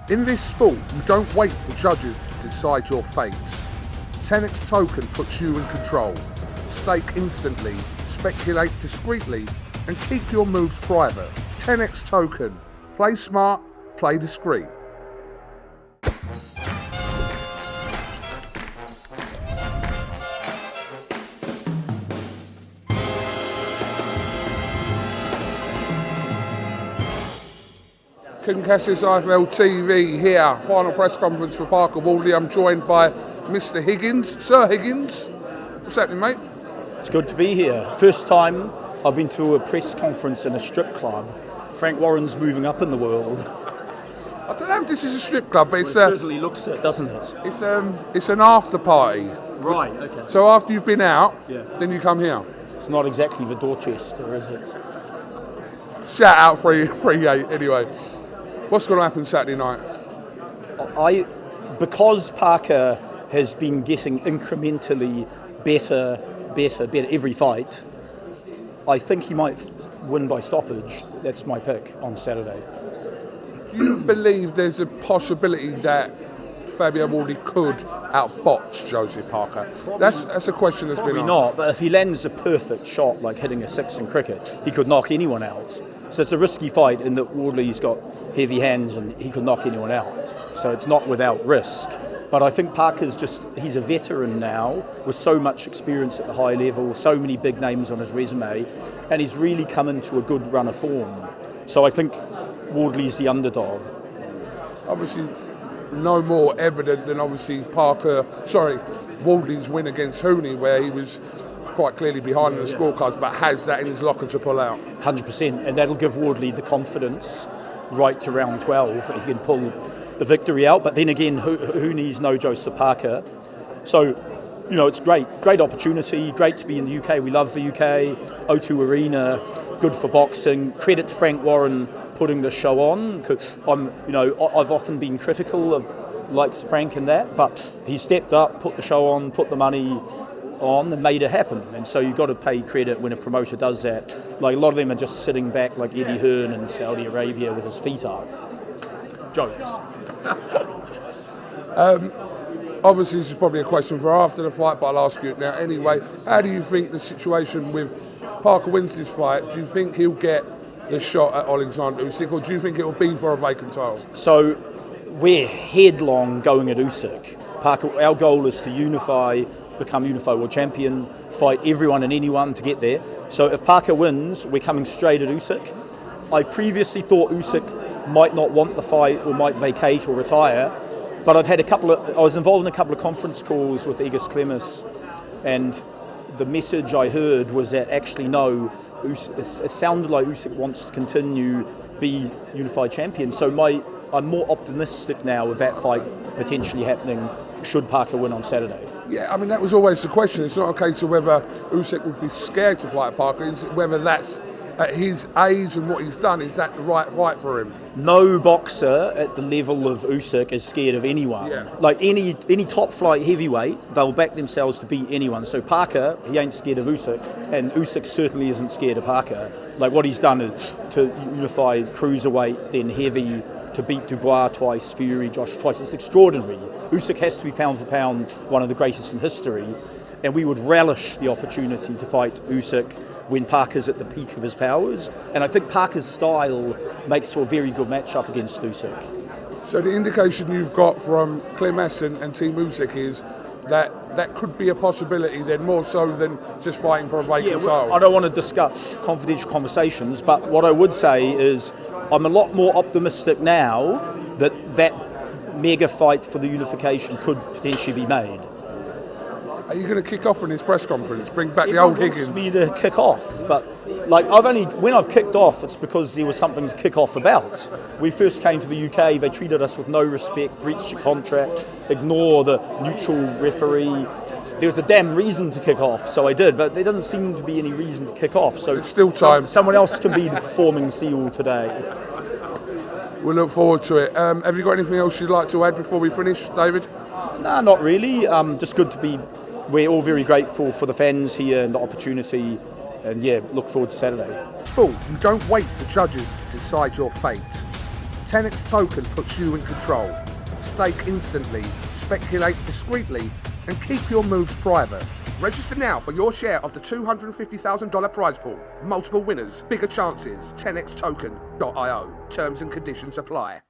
In this sport, you don't wait for judges to decide your fate. TenexToken puts you in control. Stake instantly, speculate discreetly, and keep your moves private. TenexToken. Play smart, play discreet. Concassis IFLTV here, final press conference for Parker Waldley. I'm joined by Mr. Higgins, Sir Higgins. What's happening, mate? It's good to be here. First time I've been to a press conference in a strip club. Frank Warren's moving up in the world. I don't know if this is a strip club, but It certainly looks it, doesn't it? it's an after party. Right, okay. So after you've been out, Yeah. then you come here. It's not exactly the Dorchester, is it? Shout out free gate anyway. What's going to happen Saturday night? Because Parker has been getting incrementally better every fight, I think he might win by stoppage. That's my pick on Saturday. Do you believe there's a possibility that Fabio Waldley could outbox Usyk-Parker? That's a question that's Probably been asked. not, but if he lands a perfect shot like hitting a six in cricket, he could knock anyone out. So it's a risky fight in that Waldley's got heavy hands and he could knock anyone out. So it's not without risk. But I think Parker's he's a veteran now with so much experience at the high level, so many big names on his resume, and he's really come into a good run of form. So I think Waldley's the underdog. Obviously, no more evident than Waldley's win against Hooney, where he was quite clearly behind in the scorecards, but has that in his locker to pull out. 100%, and that'll give Waldley the confidence right to round 12 that he can pull the victory out. But then again, Hooney's no Usyk-Parker. So, it's great opportunity, great to be in the UK. We love the UK, O2 Arena, good for boxing. Credit to Frank Warren putting the show on, because I've often been critical of likes Frank and that, but he stepped up, put the show on, put the money on and made it happen. And so you've got to pay credit when a promoter does that. Like a lot of them are just sitting back like Eddie Hearn in Saudi Arabia with his feet up. Jokes. Obviously, this is probably a question for after the fight, but I'll ask you it now anyway. How do you think the situation with Parker wins this fight? Do you think he'll get the shot at Oleksandr Usyk, or do you think it will be for a vacant title? So we're headlong going at Usyk. Parker, our goal is to become unified world champion, fight everyone and anyone to get there. So if Parker wins, we're coming straight at Usyk. I previously thought Usyk might not want the fight or might vacate or retire, but I was involved in a couple of conference calls with Egis Clemis, and the message I heard was that actually no, it sounded like Usyk wants to continue be unified champion. So I'm more optimistic now of that fight potentially happening should Parker win on Saturday. Yeah, I mean, that was always the question. It's not a case of whether Usyk would be scared to fight Parker, it's whether that's, at his age and what he's done, is that the right fight for him? No boxer at the level of Usyk is scared of anyone. Yeah. Like any top flight heavyweight, they'll back themselves to beat anyone. So Parker, he ain't scared of Usyk, and Usyk certainly isn't scared of Parker. Like what he's done is to unify cruiserweight, then heavy, to beat Dubois twice, Fury, Josh twice. It's extraordinary. Usyk has to be pound for pound one of the greatest in history, and we would relish the opportunity to fight Usyk when Parker's at the peak of his powers. And I think Parker's style makes for a very good matchup against Usyk. So the indication you've got from Clemis and Team Usyk is that could be a possibility, then more so than just fighting for a vacant title. I don't want to discuss confidential conversations, but what I would say is I'm a lot more optimistic now that mega fight for the unification could potentially be made. Are you going to kick off in this press conference? Bring back the old Higgins? Me to kick off, but when I've kicked off, it's because there was something to kick off about. We first came to the UK, they treated us with no respect, breached the contract, ignore the neutral referee. There was a damn reason to kick off, so I did, but there doesn't seem to be any reason to kick off. So it's still time. Someone else can be the performing seal today. We'll look forward to it. Have you got anything else you'd like to add before we finish, David? No, not really. Just good to be. We're all very grateful for the fans here and the opportunity, and look forward to Saturday. Sport, you don't wait for judges to decide your fate. TenexToken puts you in control. Stake instantly, speculate discreetly, and keep your moves private. Register now for your share of the $250,000 prize pool. Multiple winners, bigger chances. TenexToken.io. Terms and conditions apply.